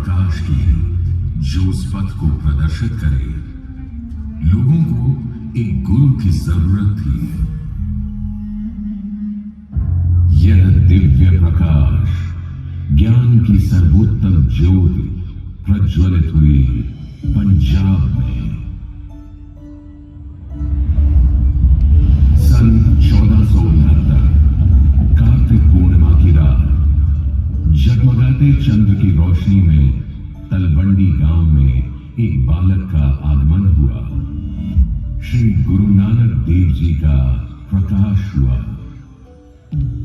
प्रकाश की जो उस पथ को प्रदर्शित करे। लोगों को एक गुरु की जरूरत थी। यह दिव्य प्रकाश, ज्ञान की सर्वोत्तम ज्योति प्रज्वलित हुई पंजाब में। सन 1469 कार्तिक पूर्णिमा की रात, जगमगाते चंद्र की रोशनी में तलवंडी गांव में एक बालक का आगमन हुआ। श्री गुरु नानक देव जी का प्रकाश हुआ।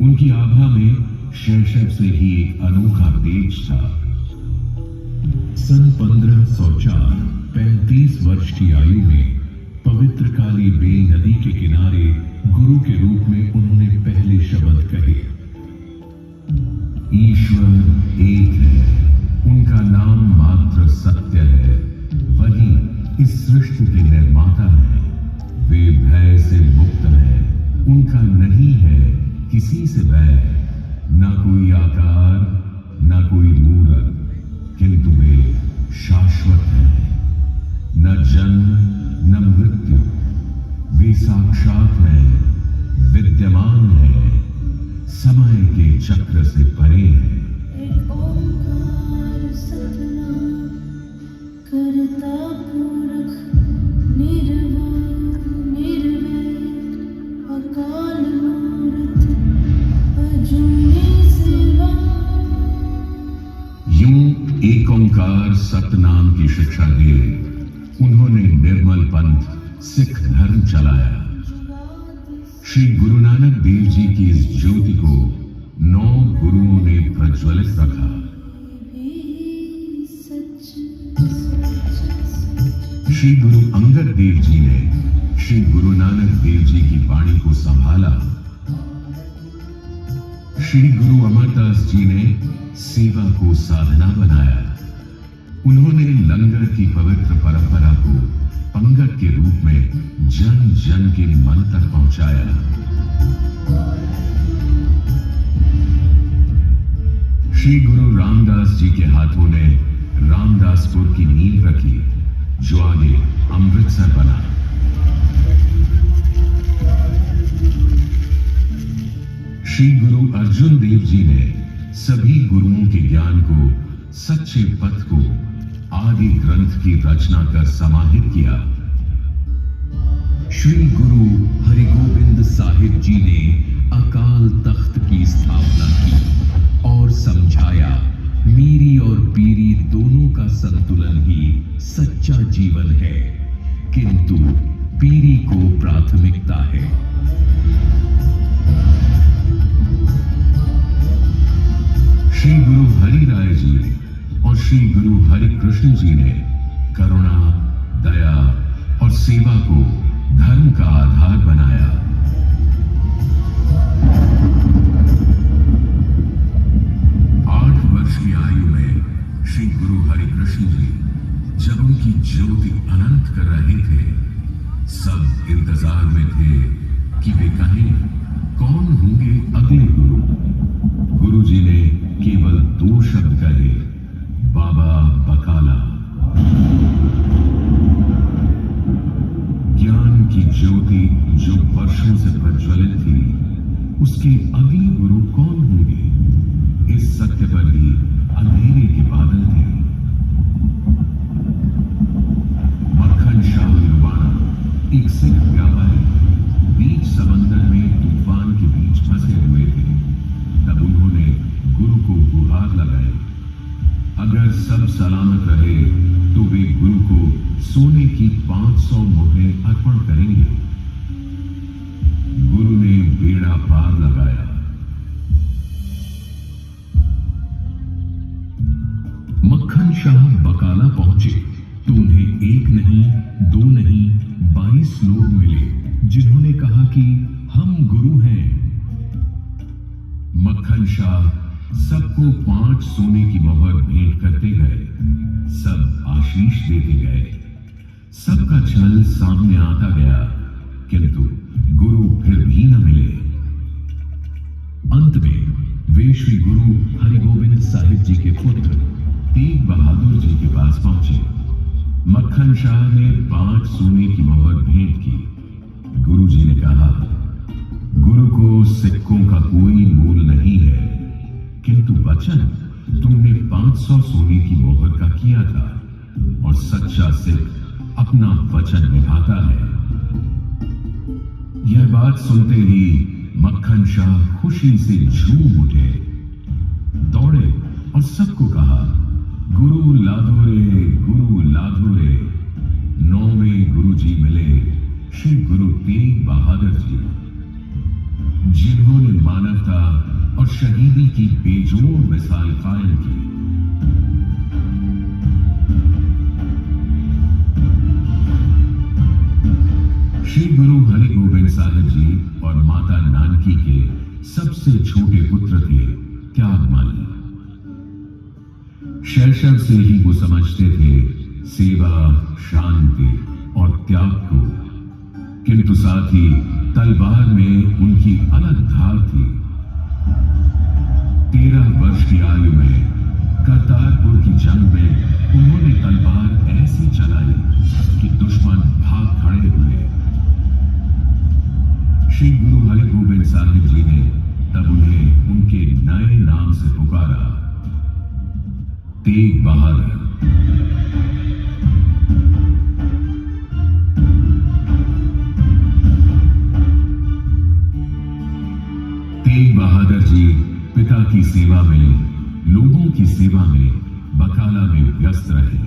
उनकी आभा में शैशव से ही एक अनोखा तेज था। सन 1504 35 वर्ष की आयु में पवित्र काली बेल नदी के किनारे गुरु के रूप में उन्होंने पहले शब्द कहे। ईश्वर एक है, उनका नाम मात्र सत्य है, वही इस सृष्टि के निर्माता है। वे भय से मुक्त हैं, उनका नहीं है किसी से भय। ना कोई आकार, ना कोई मूरत, किंतु वे शाश्वत हैं। न जन्म न मृत्यु, वे साक्षात हैं, विद्यमान हैं, समय के चक्र से परे हैं। एक ओंकार सतनाम करता पुरख निर्वाण निर्वैर अकाल मूर्त अजूनी सेवा। यूं एक ओंकार सतनाम की शिक्षा दे उन्होंने निर्मल पंथ सिख धर्म चलाया। श्री गुरु नानक देव जी की इस ज्योति को 9 गुरुओं ने प्रज्वलित रखा। श्री गुरु अंगद देव जी ने श्री गुरु नानक देव जी की वाणी को संभाला। श्री गुरु अमरदास जी ने सेवा को साधना बनाया। उन्होंने लंगर की पवित्र परंपरा को पंगत के रूप में जन जन के मन तक पहुंचाया। श्री गुरु रामदास जी के हाथों ने रामदासपुर की नींव रखी, जो आगे अमृतसर बना। श्री गुरु अर्जुन देव जी ने सभी गुरुओं के ज्ञान को, सच्चे पथ को आदि ग्रंथ की रचना कर समाहित किया। श्री गुरु हरिगोविंद साहिब जी ने अकाल तख्त की स्थापना की और समझाया, मीरी और पीरी दोनों का संतुलन ही सच्चा जीवन है, किंतु पीरी को प्राथमिकता है। श्री गुरु हरि राय जी और श्री गुरु हरि कृष्ण जी ने करुणा, दया और सेवा को धर्म का आधार बनाया। 8 वर्ष की आयु में श्री गुरु हरि कृष्ण जी जब उनकी ज्योति अनंत कर रहे थे, सब इंतजार में थे कि वे कहें कौन होंगे अगले गुरु। गुरु जी ने केवल 2 शब्द कहे, बाबा बकाला। ज्ञान की ज्योति जो वर्षों से प्रज्वलित थी, उसके अगले गुरु कौन होंगे? इस सत्य पर ही अंधेरे के बादल थे। मक्खन शाह लुबाना, एक सिख व्यापारी, बीच समंदर में तूफान के बीच फंसे हुए थे। तब उन्होंने गुरु को गुहार लगाई, अगर सब सलामत रहे तो वे गुरु को सोने की 500 मुहरें अर्पण करेंगे। गुरु ने बेड़ा पार लगाया। मक्खन शाह बकाला पहुंचे तो उन्हें 1 नहीं, 2 नहीं, 22 लोग मिले, जिन्होंने कहा कि हम गुरु हैं। मक्खन शाह सबको 5 सोने की मोहर भेंट करते गए। सब आशीष देते गए। सबका छल सामने आता गया, किंतु गुरु फिर भी न मिले। अंत में वे श्री गुरु हरिगोविंद साहिब जी के पुत्र तेग बहादुर जी के पास पहुंचे। मक्खन शाह ने 5 सोने की मोहर भेंट की। गुरुजी ने कहा, गुरु को सिक्कों का कोई मोल नहीं है, किंतु वचन तुमने 500 सोने की मोहर का किया था, और सच्चा सिख अपना वचन निभाता है। यह बात सुनते ही मक्खन शाह खुशी से झूम उठे, दौड़े और सबको कहा, गुरु लाधोरे, गुरु लाधोरे। 9वें गुरुजी मिले श्री गुरु तेग बहादुर जी, जिन्होंने मानवता और शहीदी की बेजोड़ मिसाल कायम की। श्री गुरु हरि गोविंद साहिब जी और माता नानकी के सबसे छोटे पुत्र थे त्यागमल। शैशव से ही वो समझते थे सेवा, शांति और त्याग को, किंतु साथ ही तलवार में उनकी अलग धार थी। 13 वर्ष की आयु में करतारपुर की जंग में उन्होंने तलवार ऐसी चलाई कि दुश्मन भाग खड़े हुए। श्री गुरु हरि गोविंद साहिब जी ने तब उन्हें उनके नए नाम से पुकारा, तेग बहादुर। तेग बहादुर जी पिता की सेवा में, लोगों की सेवा में बकाला में व्यस्त रहे।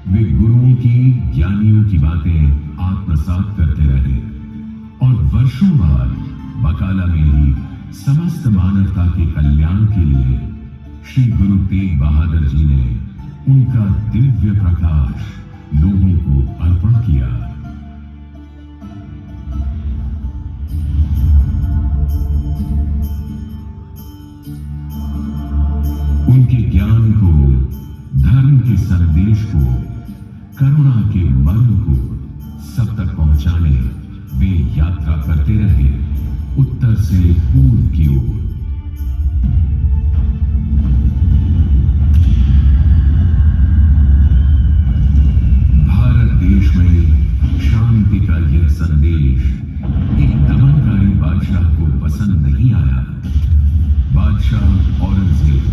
वे गुरुओं की, ज्ञानियों की बातें आत्मसात करते रहे और वर्षों बाद बकाला में ही समस्त मानवता के कल्याण के लिए श्री गुरु तेग बहादुर जी ने उनका दिव्य प्रकाश लोगों को अर्पण किया। उनके ज्ञान को, धर्म के संदेश को, करुणा के मन को सब तक पहुंचाने वे यात्रा करते रहे, उत्तर से पूर्व की ओर। भारत देश में शांति का यह संदेश एक दमनकारी बादशाह को पसंद नहीं आया। बादशाह औरंगजेब,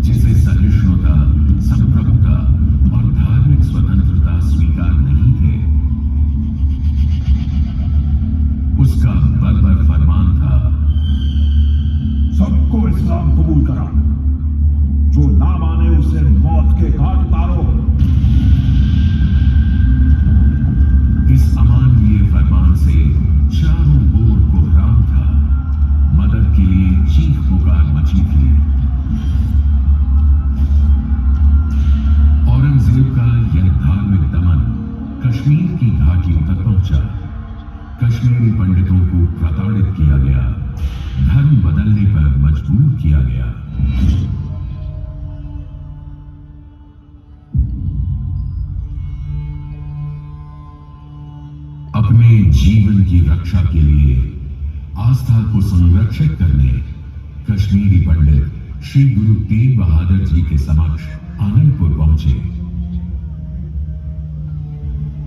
जिसे सहिष्णुता, संप्रभुता और धार्मिक स्वतंत्रता स्वीकार नहीं थे, उसका बर्बर फरमान था, सबको इस्लाम कबूल करा, जो ना माने उसे मौत के घाट उतारो। इस अमानवीय फरमान से चारों ओर कोहराम था। मदद के लिए चीख पुकार मची थी। औरंगजेब का यह धार्मिक दमन कश्मीर की घाटियों तक पहुंचा। कश्मीरी पंडितों को प्रताड़ित किया गया, धर्म बदलने पर मजबूर किया गया। अपने जीवन की रक्षा के लिए आस्था को संरक्षित करने कश्मीरी पंडित श्री गुरु तेग बहादुर जी के समक्ष आनंदपुर पहुंचे।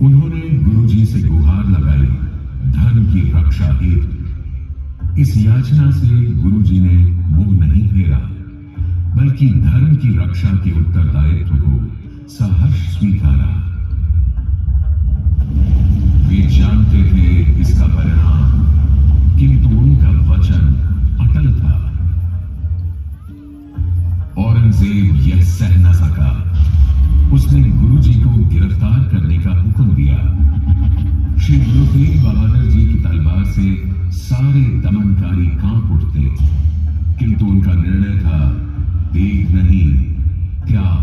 उन्होंने गुरुजी से गुहार लगाई, धर्म की रक्षा हेतु। इस याचना से गुरुजी ने मुंह नहीं फेरा, बल्कि धर्म की रक्षा के उत्तरदायित्व को सहर्ष स्वीकारा। वे जानते थे इसका परिणाम, किंतु उनका वचन अटल था। औरंगजेब यह सह न सका। उसने गुरुजी को गिरफ्तार करने का हुक्म दिया। श्री गुरु तेग बहादुर जी की तलवार से सारे दमनकारी कांप उठते, किंतु उनका निर्णय था, तेग नहीं, त्याग।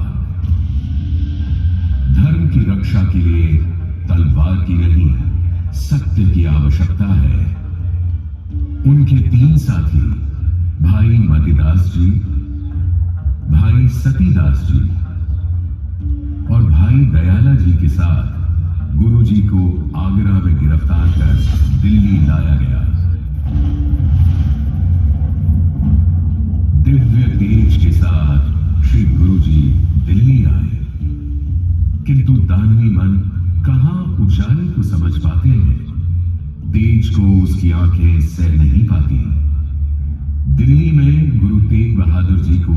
धर्म की रक्षा के लिए तलवार की नहीं, सत्य की आवश्यकता है। उनके 3 साथी, भाई मतिदास जी, भाई सतीदास जी और भाई दयाला जी के साथ गुरुजी को आगरा में गिरफ्तार कर दिल्ली लाया गया। दिव्य तेज दानवी मन कहां उजाले को समझ पाते हैं, तेज को उसकी आंखें सह नहीं पाती। दिल्ली में गुरु तेग बहादुर जी को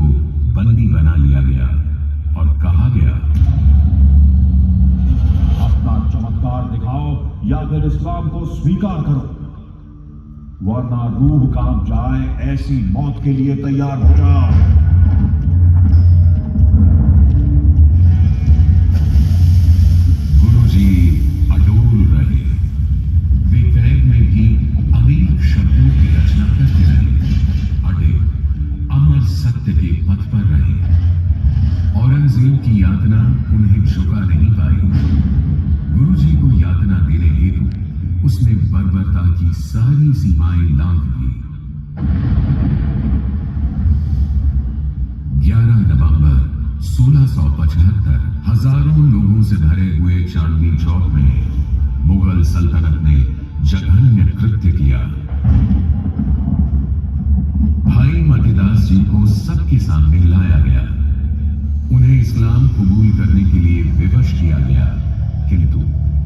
बंदी बना लिया गया और कहा गया, अपना चमत्कार दिखाओ या फिर इस्लाम को स्वीकार करो, वरना रूह कांप जाए ऐसी मौत के लिए तैयार हो जाओ। गुरुजी अडोल रहे। वे कैद में भी अनेक शब्दों की रचना करते रहे, अड़े अमर सत्य के पथ पर रहे। औरंगजेब की यातना उन्हें झुका नहीं पाई। गुरुजी को यातना देने हेतु उसने बर्बरता की सारी सीमाएं लांघ दी। 11 नवंबर 1675 हजारों लोगों से भरे हुए चांदनी चौक में मुगल सल्तनत ने जघन्य कृत्य किया। भाई मतीदास जी को सबके सामने लाया गया। उन्हें इस्लाम कबूल करने के लिए विवश किया गया, किंतु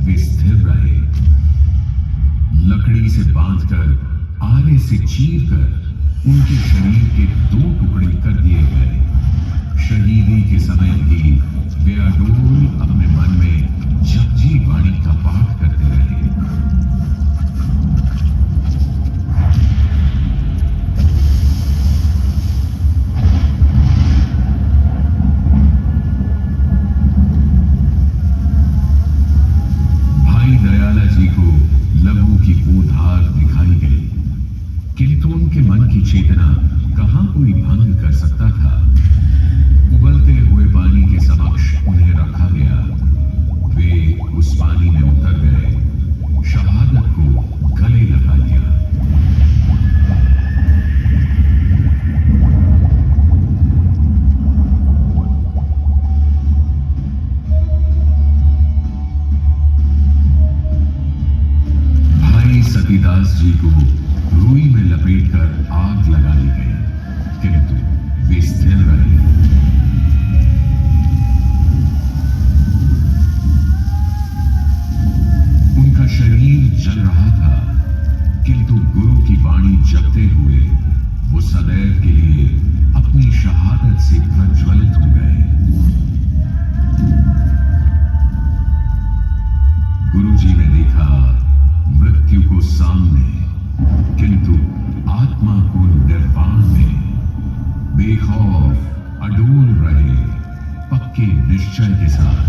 वे स्थिर रहे। लकड़ी से बांधकर आरे से चीरकर उनके शरीर के 2 टुकड़े कर दिए गए। शहीदी के समय भी वे अडोल अपने मन में जपजी वाणी का पाठ करते रहे। भाई दयाला जी को लहू की बूंदार दिखाई गई, किंतु उनके मन की चेतना कहां कोई भंग कर सकता था। उबलते हुए पानी के समक्ष उन्हें रखा गया। वे उस पानी में उतर गए, शहादत को गले लगा लिया। भाई सतीदास जी को रुई में लपेटकर आग लगा दी गई, किंतु वे स्थिर रहे। उनका शरीर जल रहा था, किंतु गुरु की वाणी जपते हुए वो सदैव के लिए अपनी शहादत से प्रज्वलित हो गए। गुरुजी ने देखा मृत्यु को सामने, किंतु आत्मा को निर्वाण में। बेखौफ अडोल रहे, पक्के निश्चय के साथ।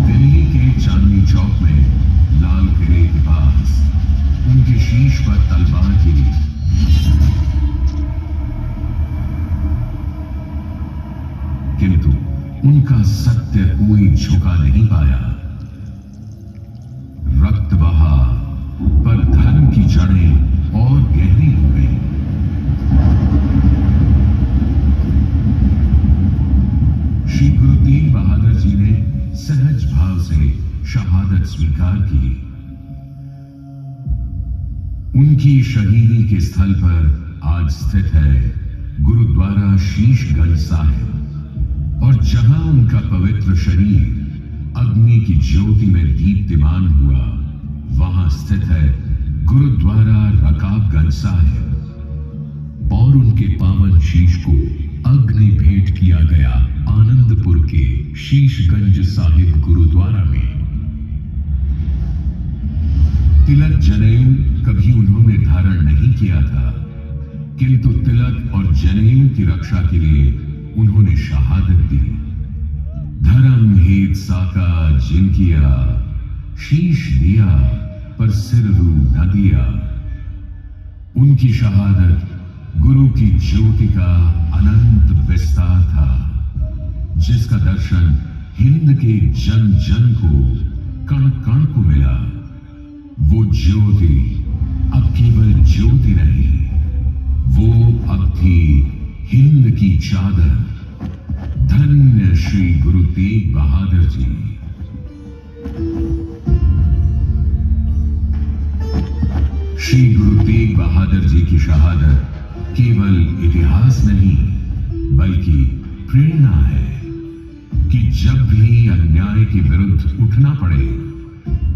दिल्ली के चांदनी चौक में लाल किले के पास उनके शीश पर तलवार गिरी। किंतु उनका सत्य कोई झुका नहीं पाया। रक्त बहा, पर धर्म की जड़ें और गहरी हो गई। श्री गुरु तेग बहादुर जी ने सहज भाव से शहादत स्वीकार की। उनकी शहीदी के स्थल पर आज स्थित है गुरुद्वारा शीशगंज साहिब, और जहां उनका पवित्र शरीर अग्नि की ज्योति में दीप्तिमान हुआ, वहां स्थित है गुरुद्वारा रकाबगंज साहिब, और उनके पावन शीश को अग्नि भेंट किया गया आनंदपुर के शीशगंज साहिब गुरुद्वारा में। तिलक जनेऊ कभी उन्होंने धारण नहीं किया था, किंतु तिलक और जनेऊ की रक्षा के लिए उन्होंने शहादत दी। धर्म हेत साका जिन किया, शीश दिया पर सिर रू न दिया। उनकी शहादत गुरु की ज्योति का अनंत विस्तार था, जिसका दर्शन हिंद के जन जन को, कण कण को मिला। वो ज्योति अब केवल ज्योति नहीं, वो अब थी हिंद की चादर। धन्य श्री गुरु तेग बहादुर जी। श्री गुरु तेग बहादुर जी की शहादत केवल इतिहास नहीं बल्कि प्रेरणा है कि जब भी अन्याय के विरुद्ध उठना पड़े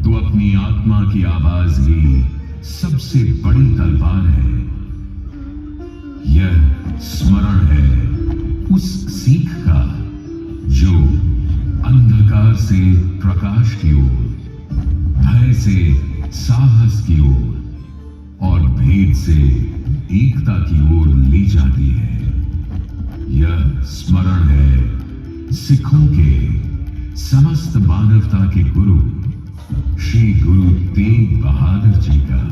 तो अपनी आत्मा की आवाज ही सबसे बड़ी तलवार है। यह स्मरण है उस सीख का जो अंधकार से प्रकाश की ओर, भय से साहस की ओर और भेद से एकता की ओर ले जाती है। यह स्मरण है सिखों के समस्त मानवता के गुरु श्री गुरु तेग बहादुर जी का।